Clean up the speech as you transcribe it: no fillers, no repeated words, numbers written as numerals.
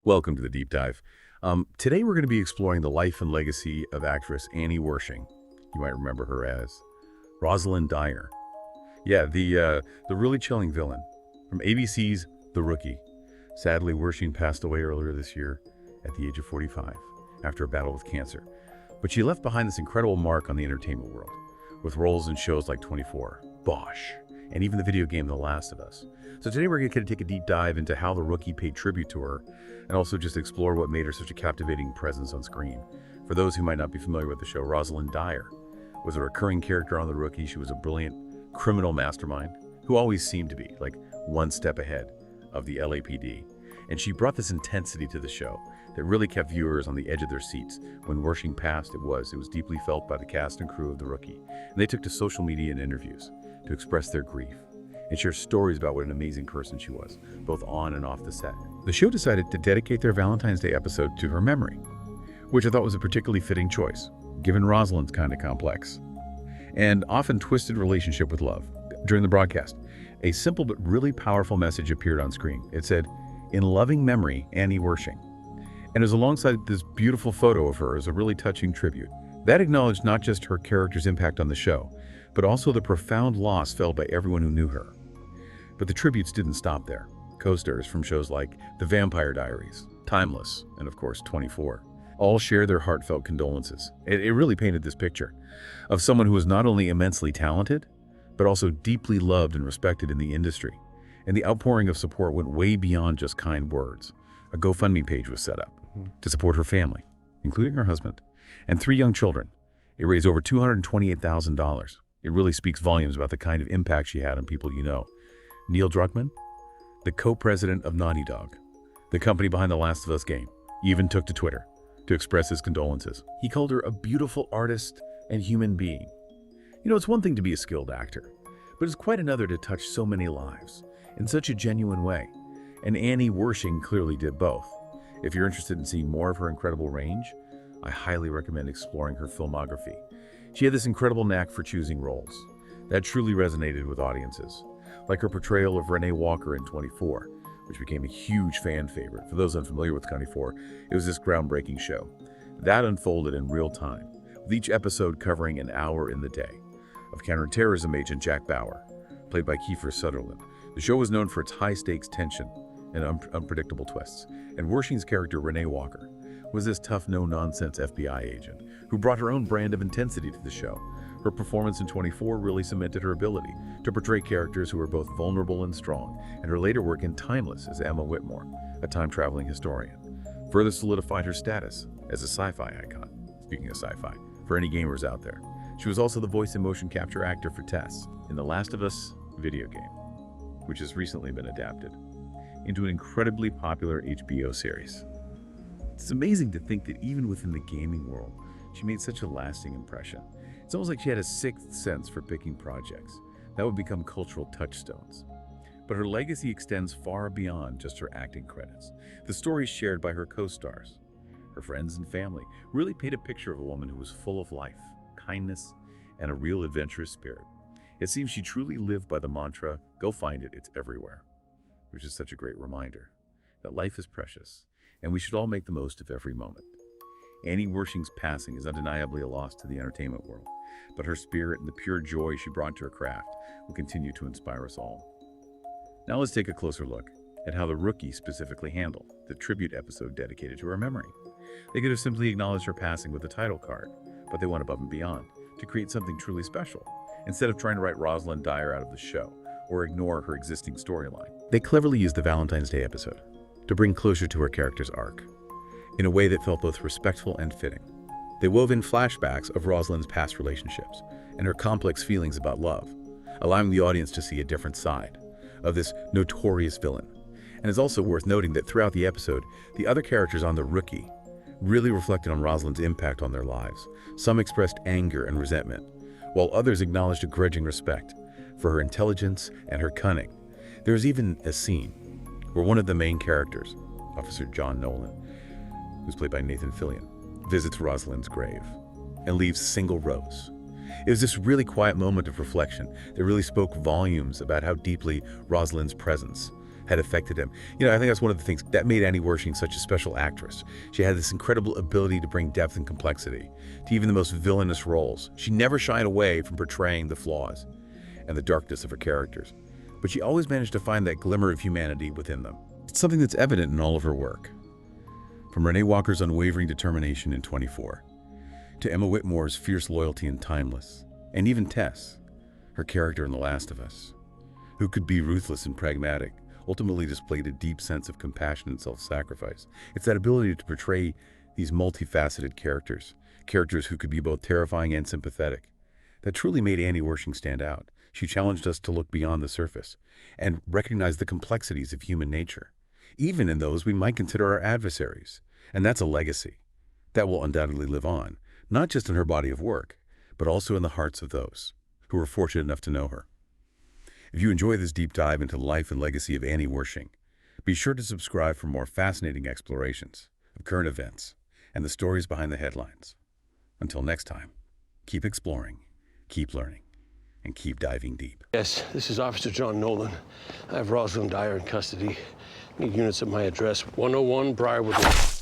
Welcome to the deep dive. Today we're going to be exploring the life and legacy of actress Annie Wershing. You might remember her as Rosalind Dyer. Yeah, the really chilling villain from ABC's The Rookie. Sadly, Wershing passed away earlier this year at the age of 45 after a battle with cancer. But she left behind this incredible mark on the entertainment world, with roles in shows like 24, Bosch, and even the video game The Last of Us. So today we're going to take a deep dive into how The Rookie paid tribute to her, and also just explore what made her such a captivating presence on screen. For those who might not be familiar with the show, Rosalind Dyer was a recurring character on The Rookie. She was a brilliant criminal mastermind who always seemed to be like one step ahead of the LAPD. And she brought this intensity to the show that really kept viewers on the edge of their seats. When Wershing passed, it was deeply felt by the cast and crew of The Rookie. And they took to social media and interviews to express their grief and share stories about what an amazing person she was, both on and off the set. The show decided to dedicate their Valentine's Day episode to her memory, which I thought was a particularly fitting choice, given Rosalind's kind of complex and often twisted relationship with love. During the broadcast, a simple but really powerful message appeared on screen. It said, "In loving memory, Annie Wershing." And is alongside this beautiful photo of her as a really touching tribute. That acknowledged not just her character's impact on the show, but also the profound loss felt by everyone who knew her. But the tributes didn't stop there. Co-stars from shows like The Vampire Diaries, Timeless, and of course 24, all share their heartfelt condolences. It really painted this picture of someone who was not only immensely talented, but also deeply loved and respected in the industry. And the outpouring of support went way beyond just kind words. A GoFundMe page was set up to support her family, including her husband, and 3 young children. It raised over $228,000. It really speaks volumes about the kind of impact she had on people you know. Neil Druckmann, the co-president of Naughty Dog, the company behind The Last of Us game, even took to Twitter to express his condolences. He called her a beautiful artist and human being. You know, it's one thing to be a skilled actor, but it's quite another to touch so many lives in such a genuine way. And Annie Wershing clearly did both. If you're interested in seeing more of her incredible range, I highly recommend exploring her filmography. She had this incredible knack for choosing roles that truly resonated with audiences, like her portrayal of Renee Walker in 24, which became a huge fan favorite. For those unfamiliar with 24, it was this groundbreaking show that unfolded in real time, with each episode covering an hour in the day of counterterrorism agent Jack Bauer, played by Kiefer Sutherland. The show was known for its high-stakes tension and unpredictable twists, and Wershing's character Renee Walker was this tough, no-nonsense FBI agent who brought her own brand of intensity to the show. Her performance in 24 really cemented her ability to portray characters who were both vulnerable and strong, and her later work in Timeless as Emma Whitmore, a time-traveling historian, further solidified her status as a sci-fi icon. Speaking of sci-fi, for any gamers out there, she was also the voice and motion capture actor for Tess in The Last of Us video game, which has recently been adapted into an incredibly popular HBO series. It's amazing to think that even within the gaming world, she made such a lasting impression. It's almost like she had a sixth sense for picking projects that would become cultural touchstones. But her legacy extends far beyond just her acting credits. The stories shared by her co-stars, her friends and family, really paint a picture of a woman who was full of life, kindness, and a real adventurous spirit. It seems she truly lived by the mantra, "Go find it, it's everywhere," which is such a great reminder that life is precious, and we should all make the most of every moment. Annie Wershing's passing is undeniably a loss to the entertainment world, but her spirit and the pure joy she brought to her craft will continue to inspire us all. Now let's take a closer look at how The Rookie specifically handled the tribute episode dedicated to her memory. They could have simply acknowledged her passing with a title card, but they went above and beyond to create something truly special. Instead of trying to write Rosalind Dyer out of the show or ignore her existing storyline, they cleverly used the Valentine's Day episode to bring closure to her character's arc in a way that felt both respectful and fitting. They wove in flashbacks of Rosalind's past relationships and her complex feelings about love, allowing the audience to see a different side of this notorious villain. And it's also worth noting that throughout the episode, the other characters on The Rookie really reflected on Rosalind's impact on their lives. Some expressed anger and resentment, while others acknowledged a grudging respect for her intelligence and her cunning. There's even a scene where one of the main characters, Officer John Nolan, who's played by Nathan Fillion, visits Rosalind's grave and leaves a single rose. It was this really quiet moment of reflection that really spoke volumes about how deeply Rosalind's presence had affected him. I think that's one of the things that made Annie Wershing such a special actress. She had this incredible ability to bring depth and complexity to even the most villainous roles. She never shied away from portraying the flaws and the darkness of her characters, but she always managed to find that glimmer of humanity within them. It's something that's evident in all of her work. From Renee Walker's unwavering determination in 24, to Emma Whitmore's fierce loyalty in Timeless, and even Tess, her character in The Last of Us, who could be ruthless and pragmatic, ultimately displayed a deep sense of compassion and self-sacrifice. It's that ability to portray these multifaceted characters who could be both terrifying and sympathetic, that truly made Annie Wershing stand out. She challenged us to look beyond the surface and recognize the complexities of human nature, even in those we might consider our adversaries. And that's a legacy that will undoubtedly live on, not just in her body of work, but also in the hearts of those who were fortunate enough to know her. If you enjoy this deep dive into the life and legacy of Annie Wershing, be sure to subscribe for more fascinating explorations of current events and the stories behind the headlines. Until next time, keep exploring, keep learning, and keep diving deep. Yes, this is Officer John Nolan. I have Rosalind Dyer in custody. Need units at my address, 101 Briarwood Road.